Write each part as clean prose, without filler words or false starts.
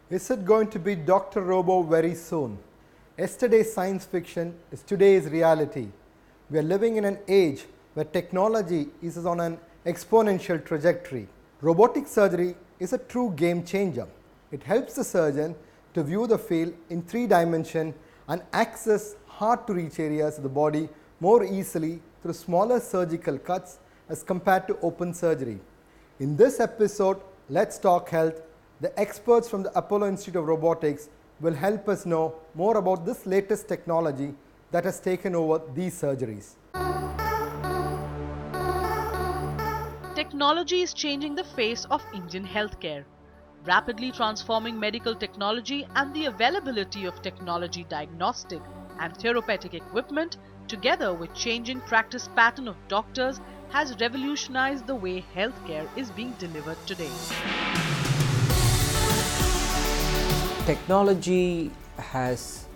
Is it going to be Dr. Robo very soon? Yesterday's science fiction is today's reality. We are living in an age where technology is on an exponential trajectory. Robotic surgery is a true game changer. It helps the surgeon to view the field in 3 dimensions and access hard to reach areas of the body more easily through smaller surgical cuts as compared to open surgery. In this episode, Let's Talk Health, the experts from the Apollo Institute of Robotics will help us know more about this latest technology that has taken over these surgeries. Technology is changing the face of Indian healthcare, rapidly transforming medical technology, and the availability of technology diagnostic and therapeutic equipment together with changing practice pattern of doctors has revolutionized the way healthcare is being delivered today. Technology has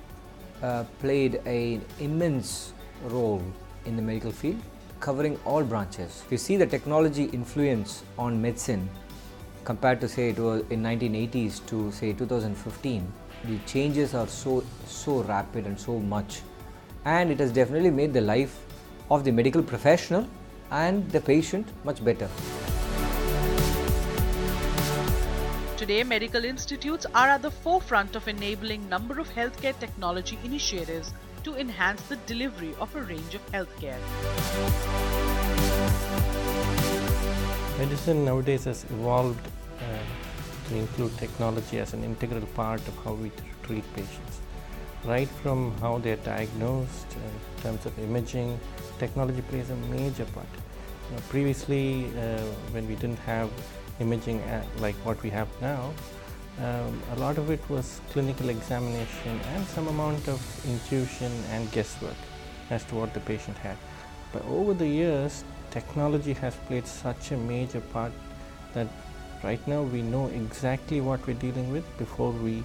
played an immense role in the medical field, covering all branches. If you see the technology influence on medicine compared to say it was in 1980s to say 2015, the changes are so rapid and so much, and it has definitely made the life of the medical professional and the patient much better. Today, medical institutes are at the forefront of enabling number of healthcare technology initiatives to enhance the delivery of a range of healthcare. Medicine nowadays has evolved to include technology as an integral part of how we treat patients. Right from how they are diagnosed, in terms of imaging, technology plays a major part. Previously, when we didn't have imaging like what we have now, a lot of it was clinical examination and some amount of intuition and guesswork as to what the patient had. But over the years, technology has played such a major part that right now we know exactly what we're dealing with before we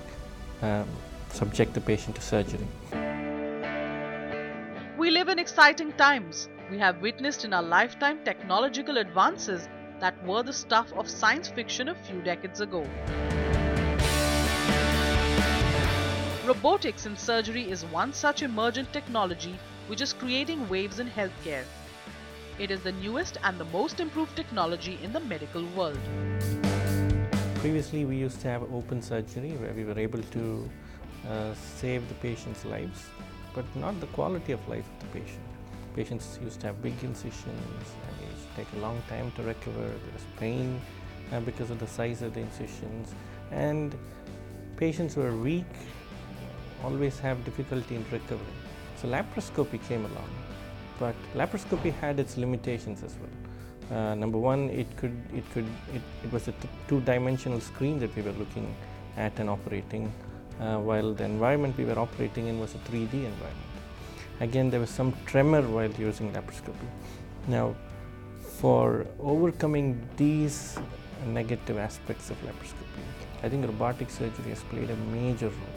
subject the patient to surgery. We live in exciting times. We have witnessed in our lifetime technological advances that were the stuff of science fiction a few decades ago. Robotics in surgery is one such emergent technology which is creating waves in healthcare. It is the newest and the most improved technology in the medical world. Previously, we used to have open surgery where we were able to save the patient's lives, but not the quality of life of the patient. Patients used to have big incisions and it used to take a long time to recover. There was pain because of the size of the incisions, and patients who are weak always have difficulty in recovering. So laparoscopy came along, but laparoscopy had its limitations as well. Number one, it was a 2-dimensional screen that we were looking at and operating, while the environment we were operating in was a 3D environment. Again, there was some tremor while using laparoscopy. Now, for overcoming these negative aspects of laparoscopy, I think robotic surgery has played a major role.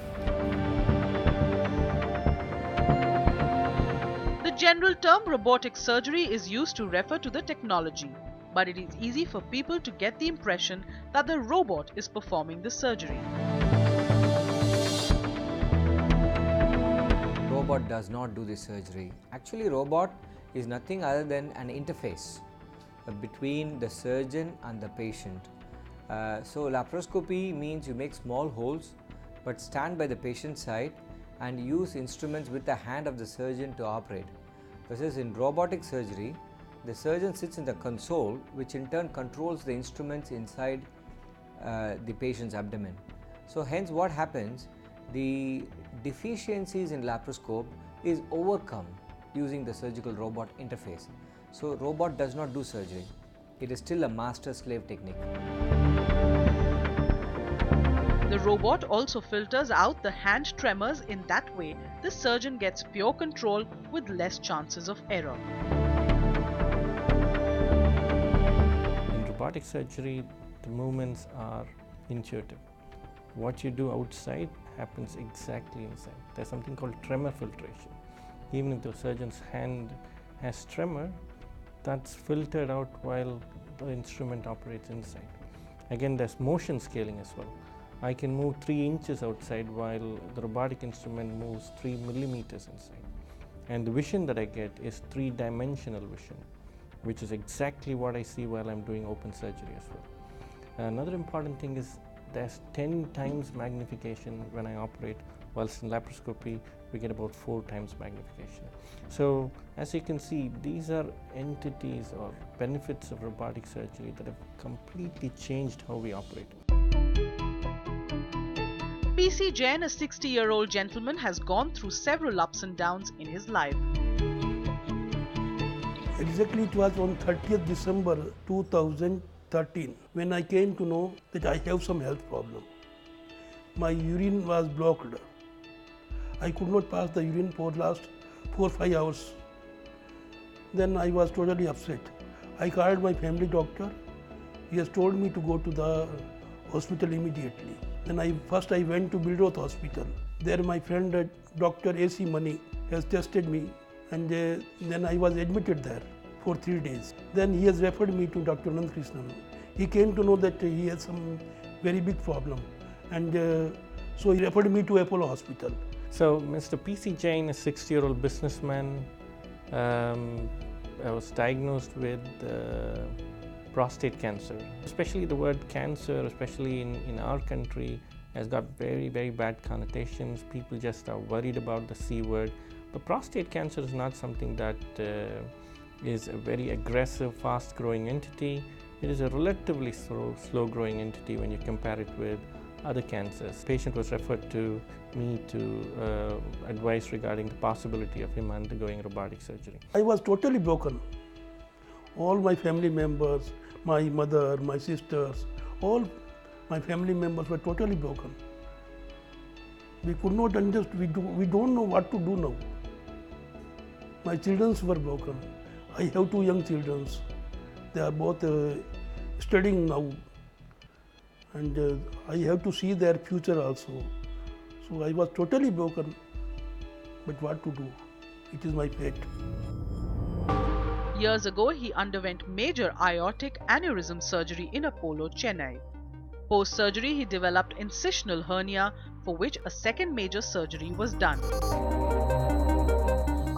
The general term robotic surgery is used to refer to the technology, but it is easy for people to get the impression that the robot is performing the surgery. Robot does not do the surgery. Actually, robot is nothing other than an interface between the surgeon and the patient. So laparoscopy means you make small holes but stand by the patient's side and use instruments with the hand of the surgeon to operate. Versus in robotic surgery, the surgeon sits in the console, which in turn controls the instruments inside the patient's abdomen. So hence what happens, the deficiencies in laparoscope is overcome using the surgical robot interface. So robot does not do surgery. It is still a master-slave technique. The robot also filters out the hand tremors. In that way, the surgeon gets pure control with less chances of error. In robotic surgery, the movements are intuitive. What you do outside happens exactly inside. There's something called tremor filtration. Even if the surgeon's hand has tremor, that's filtered out while the instrument operates inside. Again, there's motion scaling as well. I can move 3 inches outside while the robotic instrument moves 3 millimeters inside. And the vision that I get is 3-dimensional vision, which is exactly what I see while I'm doing open surgery as well. Another important thing is there's 10 times magnification when I operate, whilst in laparoscopy we get about 4 times magnification. So as you can see, these are entities or benefits of robotic surgery that have completely changed how we operate. PC Jain, a 60-year-old gentleman, has gone through several ups and downs in his life. Exactly, it was on 30th December 2013 when I came to know that I have some health problem. My urine was blocked. I could not pass the urine for last 4 or 5 hours. Then I was totally upset. I called my family doctor. He has told me to go to the hospital immediately. Then first I went to Bildroth Hospital. There my friend Dr. A.C. Mani has tested me, and then I was admitted there for 3 days. Then he has referred me to Dr. Anand Krishnan. He came to know that he has some very big problem, and so he referred me to Apollo Hospital. So Mr. PC Jain, a 60-year-old businessman, was diagnosed with prostate cancer. Especially the word cancer, especially in our country, has got very, very bad connotations. People just are worried about the C word. But prostate cancer is not something that is a very aggressive, fast-growing entity. It is a relatively slow-growing entity when you compare it with other cancers. The patient was referred to me to advice regarding the possibility of him undergoing robotic surgery. I was totally broken. All my family members, my mother, my sisters, all my family members were totally broken. We could not understand, we don't know what to do now. My children were broken. I have 2 young children. They are both studying now, and I have to see their future also. So I was totally broken, but what to do? It is my fate. Years ago, he underwent major aortic aneurysm surgery in Apollo, Chennai. Post-surgery, he developed incisional hernia, for which a second major surgery was done.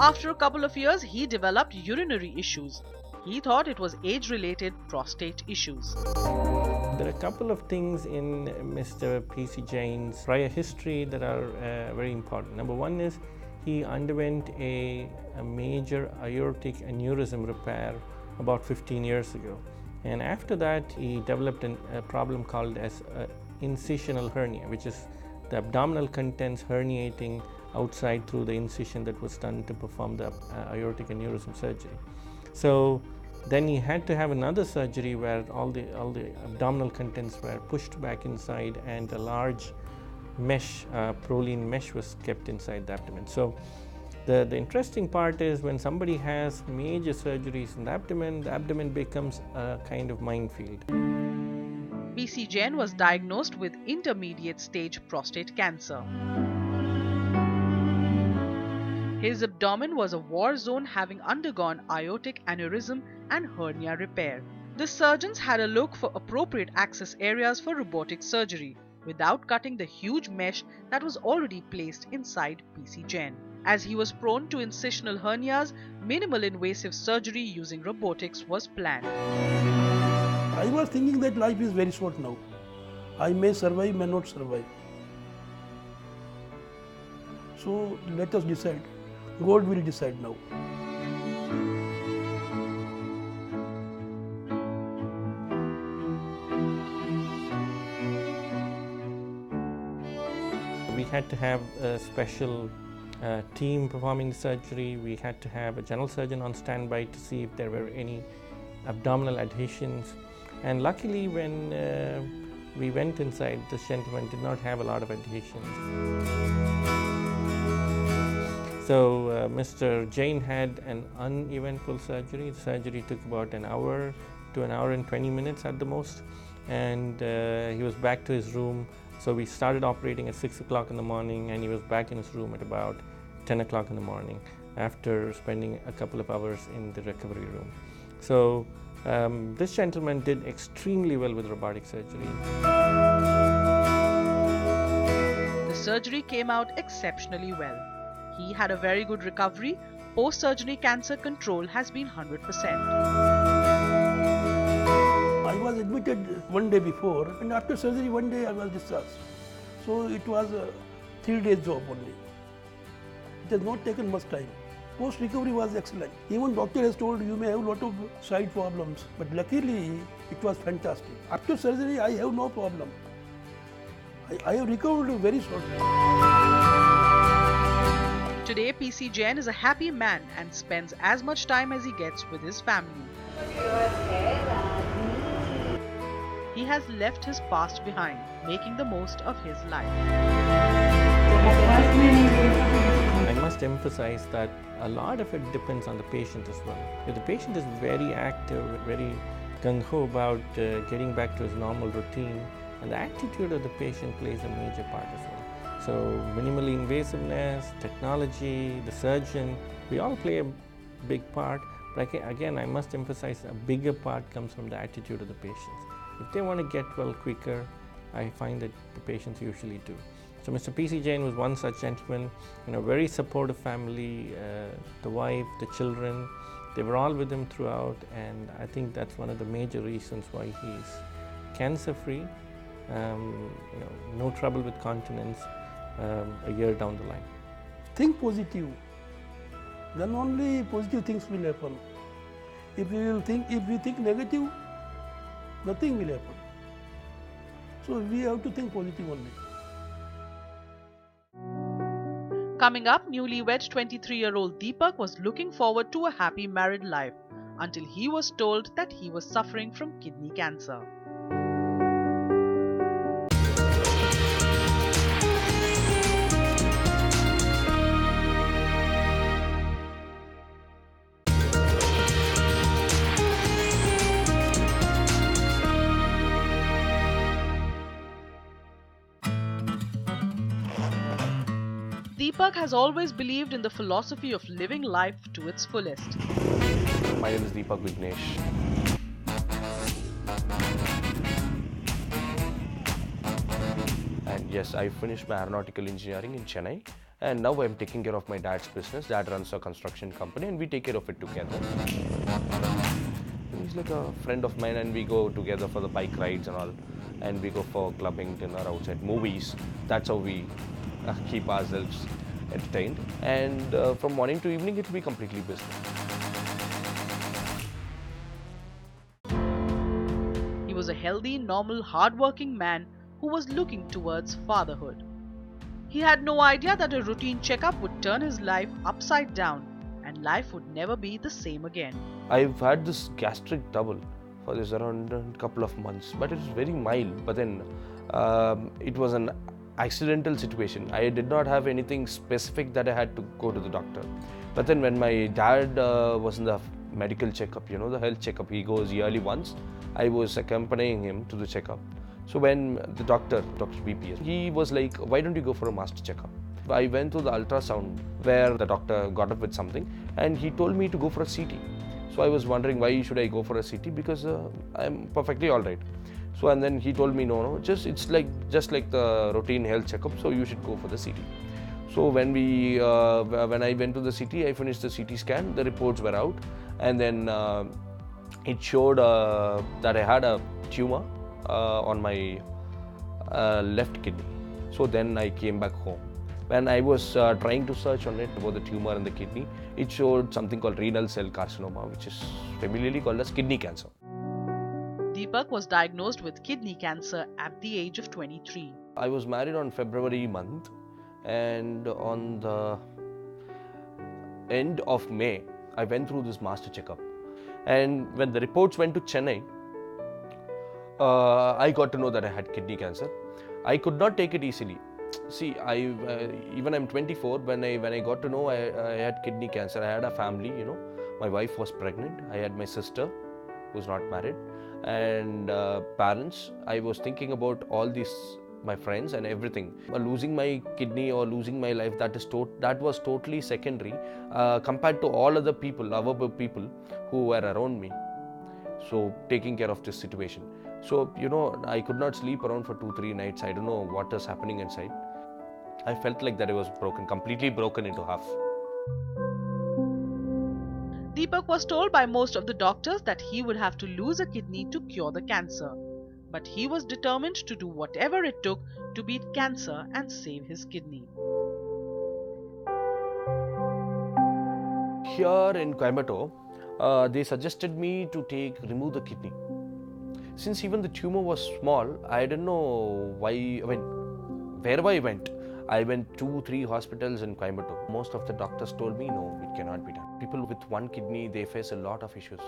After a couple of years, he developed urinary issues. He thought it was age-related prostate issues. There are a couple of things in Mr. PC Jain's prior history that are very important. Number one is he underwent a major aortic aneurysm repair about 15 years ago. And after that, he developed a problem called as incisional hernia, which is the abdominal contents herniating outside through the incision that was done to perform the aortic aneurysm surgery. So then he had to have another surgery where all the abdominal contents were pushed back inside, and a large mesh, proline mesh, was kept inside the abdomen. So the interesting part is when somebody has major surgeries in the abdomen becomes a kind of minefield. PC Jain was diagnosed with intermediate stage prostate cancer. His abdomen was a war zone, having undergone aortic aneurysm and hernia repair. The surgeons had a look for appropriate access areas for robotic surgery without cutting the huge mesh that was already placed inside PC Jain. As he was prone to incisional hernias, minimal invasive surgery using robotics was planned. I was thinking that life is very short now. I may survive, may not survive. So let us decide. God will decide now. We had to have a special team performing the surgery. We had to have a general surgeon on standby to see if there were any abdominal adhesions. And luckily, when We went inside. This gentleman did not have a lot of adhesions. So Mr. Jain had an uneventful surgery. The surgery took about an hour to an hour and 20 minutes at the most, and he was back to his room. So we started operating at 6 o'clock in the morning, and he was back in his room at about 10 o'clock in the morning after spending a couple of hours in the recovery room. So this gentleman did extremely well with robotic surgery. The surgery came out exceptionally well. He had a very good recovery. Post-surgery cancer control has been 100%. I was admitted one day before, and after surgery one day I was discharged. So it was a 3 days job only. It has not taken much time. Post recovery was excellent. Even doctor has told you may have a lot of side problems, but luckily it was fantastic. After surgery I have no problem. I have recovered very shortly. Today, PC Jain is a happy man and spends as much time as he gets with his family. He has left his past behind, making the most of his life. I must emphasize that a lot of it depends on the patient as well. If the patient is very active, very gung-ho about getting back to his normal routine, and the attitude of the patient plays a major part as well. So minimally invasiveness, technology, the surgeon, we all play a big part. But again, I must emphasize a bigger part comes from the attitude of the patients. If they want to get well quicker, I find that the patients usually do. So Mr. PC Jain was one such gentleman, very supportive family, the wife, the children, they were all with him throughout, and I think that's one of the major reasons why he's cancer-free, no trouble with continence a year down the line. Think positive, then only positive things will happen. If we think negative, nothing will happen. So we have to think positive only. Coming up, newlywed 23-year-old Deepak was looking forward to a happy married life until he was told that he was suffering from kidney cancer. Deepak has always believed in the philosophy of living life to its fullest. My name is Deepak Vignesh. And yes, I finished my aeronautical engineering in Chennai, and now I'm taking care of my dad's business. Dad runs a construction company and we take care of it together. He's like a friend of mine, and we go together for the bike rides and all, and we go for clubbing, dinner outside, movies. That's how we keep ourselves entertained, and from morning to evening it will be completely business. He was a healthy, normal, hard-working man who was looking towards fatherhood. He had no idea that a routine checkup would turn his life upside down and life would never be the same again. I've had this gastric trouble for this around a couple of months, but it's very mild. But then it was an accidental situation. I did not have anything specific that I had to go to the doctor. But then when my dad was in the medical checkup, the health checkup, he goes yearly once, I was accompanying him to the checkup. So when the Dr. BPS, he was like, why don't you go for a master checkup? I went to the ultrasound where the doctor got up with something, and he told me to go for a CT. So I was wondering, why should I go for a CT? Because I'm perfectly all right. So and then he told me, no, it's just like the routine health checkup, so you should go for the CT. So when I went to the CT, I finished the CT scan, the reports were out, and then it showed that I had a tumor on my left kidney. So then I came back home. When I was trying to search on it about the tumor in the kidney, it showed something called renal cell carcinoma, which is familiarly called as kidney cancer. Deepak was diagnosed with kidney cancer at the age of 23. I was married on February month, and on the end of May, I went through this master checkup. And when the reports went to Chennai, I got to know that I had kidney cancer. I could not take it easily. See, even I'm 24. When I got to know I had kidney cancer, I had a family. My wife was pregnant. I had my sister, who's not married, and parents. I was thinking about all these, my friends and everything. Losing my kidney or losing my life, that was totally secondary compared to all other people, other people who were around me. So taking care of this situation. So I could not sleep around for 2-3 nights. I don't know what is happening inside. I felt like that I was broken, completely broken into half. Deepak was told by most of the doctors that he would have to lose a kidney to cure the cancer. But he was determined to do whatever it took to beat cancer and save his kidney. Here in Coimbatore, they suggested me to remove the kidney. Since even the tumor was small, I didn't know wherever I went 2-3 hospitals in Coimbatore. Most of the doctors told me, no, it cannot be done. People with one kidney, they face a lot of issues,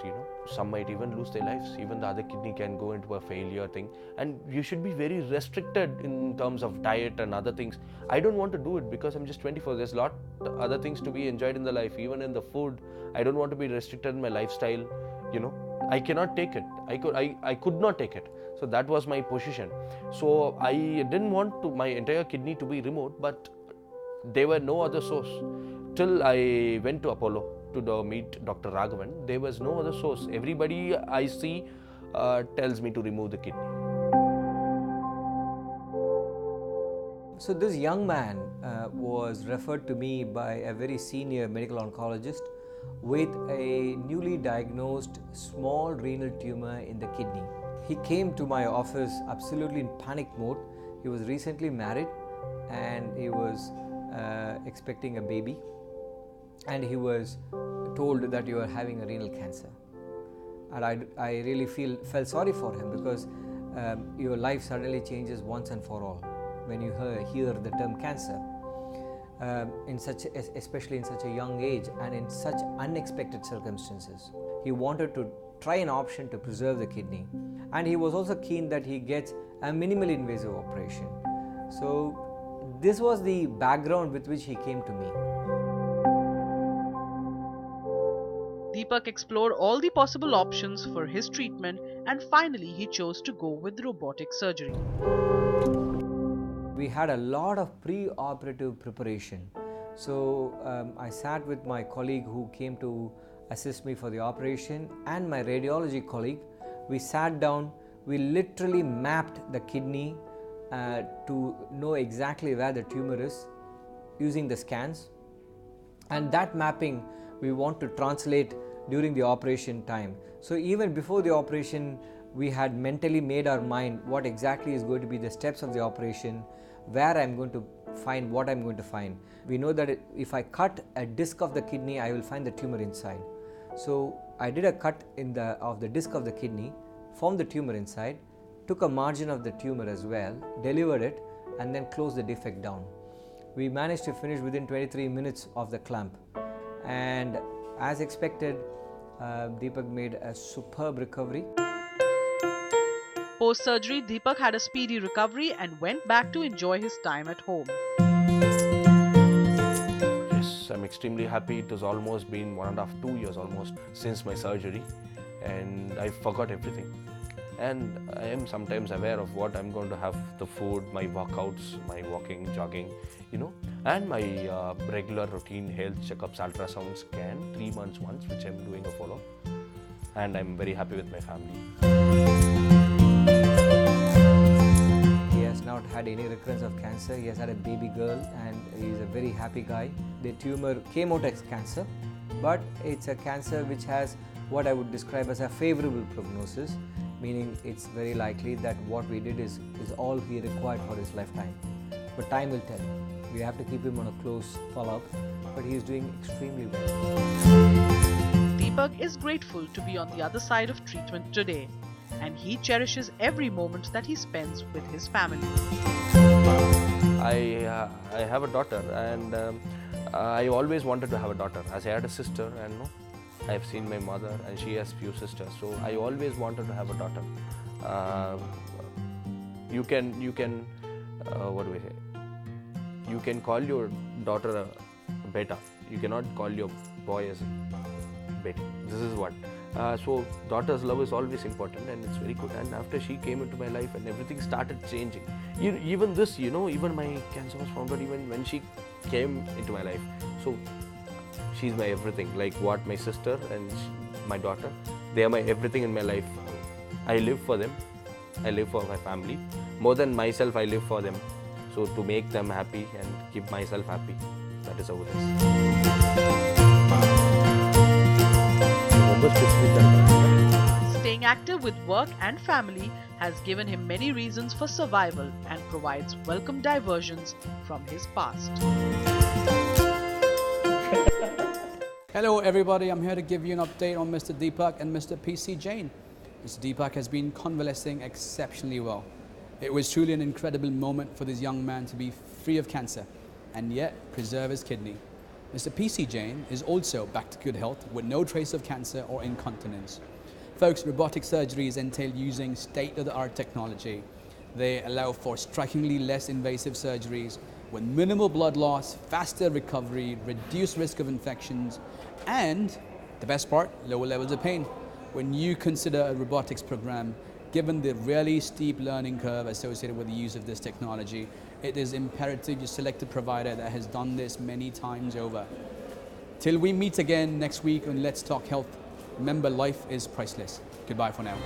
Some might even lose their lives. Even the other kidney can go into a failure thing. And you should be very restricted in terms of diet and other things. I don't want to do it because I'm just 24. There's a lot of other things to be enjoyed in the life, even in the food. I don't want to be restricted in my lifestyle, I cannot take it. I could not take it. So that was my position. So I didn't want my entire kidney to be removed, but there were no other source. Till I went to Apollo to meet Dr. Raghavan, there was no other source. Everybody I see tells me to remove the kidney. So this young man was referred to me by a very senior medical oncologist with a newly diagnosed small renal tumor in the kidney. He came to my office absolutely in panic mode. He was recently married and he was expecting a baby, and he was told that you are having a renal cancer. And I really felt sorry for him, because your life suddenly changes once and for all when you hear the term cancer. Especially in such a young age and in such unexpected circumstances. He wanted to try an option to preserve the kidney, and he was also keen that he gets a minimally invasive operation. So this was the background with which he came to me. Deepak explored all the possible options for his treatment, and finally he chose to go with robotic surgery. We had a lot of pre-operative preparation. So I sat with my colleague who came to assist me for the operation and my radiology colleague. We sat down, we literally mapped the kidney to know exactly where the tumor is using the scans. And that mapping we want to translate during the operation time. So even before the operation, we had mentally made our mind what exactly is going to be the steps of the operation, where I'm going to find what I'm going to find. We know that if I cut a disc of the kidney, I will find the tumor inside. So I did a cut of the disc of the kidney, formed the tumor inside, took a margin of the tumor as well, delivered it, and then closed the defect down. We managed to finish within 23 minutes of the clamp, and as expected, Deepak made a superb recovery. Post-surgery, Deepak had a speedy recovery and went back to enjoy his time at home. Yes, I'm extremely happy. It has almost been 1.5-2 years almost since my surgery, and I forgot everything. And I am sometimes aware of what I'm going to have, the food, my workouts, my walking, jogging, and my regular routine health checkups, ultrasound scan, 3 months once, which I'm doing a follow. And I'm very happy with my family. He has not had any recurrence of cancer. He has had a baby girl and he is a very happy guy. The tumor came out as cancer, but it's a cancer which has what I would describe as a favorable prognosis, meaning it's very likely that what we did is all he required for his lifetime. But time will tell. We have to keep him on a close follow-up, but he is doing extremely well. Deepak is grateful to be on the other side of treatment today, and he cherishes every moment that he spends with his family. I have a daughter, and I always wanted to have a daughter, as I had a sister, and I have seen my mother and she has few sisters, so I always wanted to have a daughter. You can what do we say? You can call your daughter a beta. You cannot call your boy as a beta. This is what. So daughter's love is always important, and it's very good. And after she came into my life and everything started changing, even this, even my cancer was found out even when she came into my life. So she's my everything. Like what my sister and my daughter, they are my everything in my life. I live for them. I live for my family. More than myself, I live for them. So to make them happy and keep myself happy, that is how it is. Staying active with work and family has given him many reasons for survival and provides welcome diversions from his past. Hello everybody, I'm here to give you an update on Mr. Deepak and Mr. PC Jain. Mr. Deepak has been convalescing exceptionally well. It was truly an incredible moment for this young man to be free of cancer and yet preserve his kidney. Mr. PC Jain is also back to good health with no trace of cancer or incontinence. Folks, robotic surgeries entail using state-of-the-art technology. They allow for strikingly less invasive surgeries with minimal blood loss, faster recovery, reduced risk of infections, and the best part, lower levels of pain. When you consider a robotics program, given the really steep learning curve associated with the use of this technology, it is imperative you select a provider that has done this many times over. Till we meet again next week on Let's Talk Health, remember life is priceless. Goodbye for now.